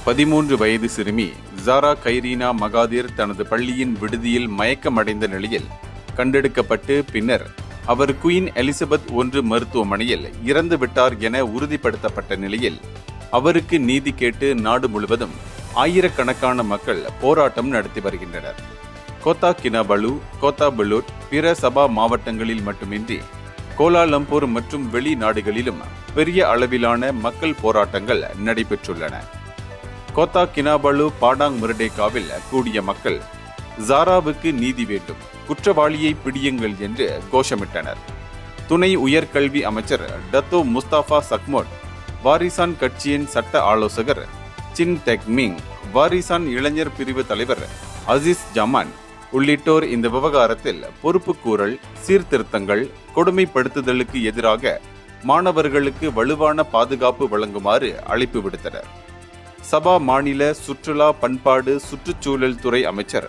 13 வயது சிறுமி ஜாரா கைரீனா மகாதீர் தனது பள்ளியின் விடுதியில் மயக்கமடைந்த நிலையில் கண்டெடுக்கப்பட்டு பின்னர் அவர் குயின் எலிசபெத் 1 மருத்துவமனையில் இறந்து விட்டார் என உறுதிப்படுத்தப்பட்ட நிலையில் அவருக்கு நீதி கேட்டு நாடு முழுவதும் ஆயிரக்கணக்கான மக்கள் போராட்டம் நடத்தி வருகின்றனர். கோத்தா கினாபலு, கோத்தா பலூட், பிற சபா மாவட்டங்களில் மட்டுமின்றி கோலாலம்பூர் மற்றும் வெளிநாடுகளிலும் பெரிய அளவிலான மக்கள் போராட்டங்கள் நடைபெற்றுள்ளன. கோத்தா கினாபலு பாடாங் முரடேகாவில் கூடிய மக்கள் ஜாராவுக்கு நீதி வேண்டும், குற்றவாளியை பிடியுங்கள் என்று கோஷமிட்டனர். துணை உயர்கல்வி அமைச்சர் டத்தோ முஸ்தாபா சக்மோட், வாரிசான் கட்சியின் சட்ட ஆலோசகர் சின் டெக்மிங், வாரிசான் இளைஞர் பிரிவு தலைவர் அசிஸ் ஜமான் உள்ளிட்டோர் இந்த விவகாரத்தில் பொறுப்புக்கூறல், சீர்திருத்தங்கள், கொடுமைப்படுத்துதலுக்கு எதிராக மாணவர்களுக்கு வலுவான பாதுகாப்பு வழங்குமாறு அழைப்பு விடுத்தனர். சபா மாநில சுற்றுலா, பண்பாடு, சுற்றுச்சூழல் துறை அமைச்சர்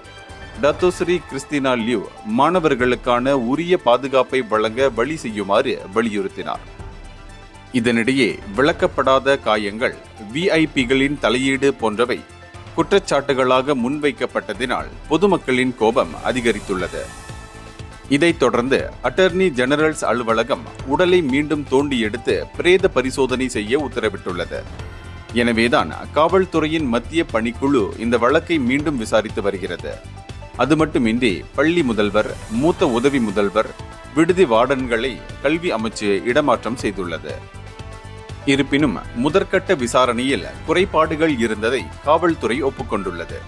டத்தோஸ்ரீ கிறிஸ்டினா லியூ மாணவர்களுக்கான உரிய பாதுகாப்பை வழங்க வழி செய்யுமாறு வலியுறுத்தினார். இதனிடையே விளக்கப்படாத காயங்கள், விஐபிகளின் தலையீடு போன்றவை குற்றச்சாட்டுகளாக முன்வைக்கப்பட்டதினால் பொதுமக்களின் கோபம் அதிகரித்துள்ளது. இதைத் தொடர்ந்து அட்டர்னி ஜெனரல்ஸ் அலுவலகம் உடலை மீண்டும் தோண்டி எடுத்து பிரேத பரிசோதனை செய்ய உத்தரவிட்டுள்ளது. எனவேதான் காவல்துறையின் மத்திய பணிக்குழு இந்த வழக்கை மீண்டும் விசாரித்து வருகிறது. அது மட்டுமின்றி பள்ளி முதல்வர், மூத்த உதவி முதல்வர், விடுதி வார்டன்களை கல்வி அமைச்சு இடமாற்றம் செய்துள்ளது. இருப்பினும் முதற்கட்ட விசாரணையில் குறைபாடுகள் இருந்ததை காவல்துறை ஒப்புக்கொண்டுள்ளது.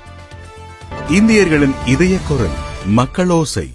இந்தியர்களின் இதய குரல் மக்களோசை.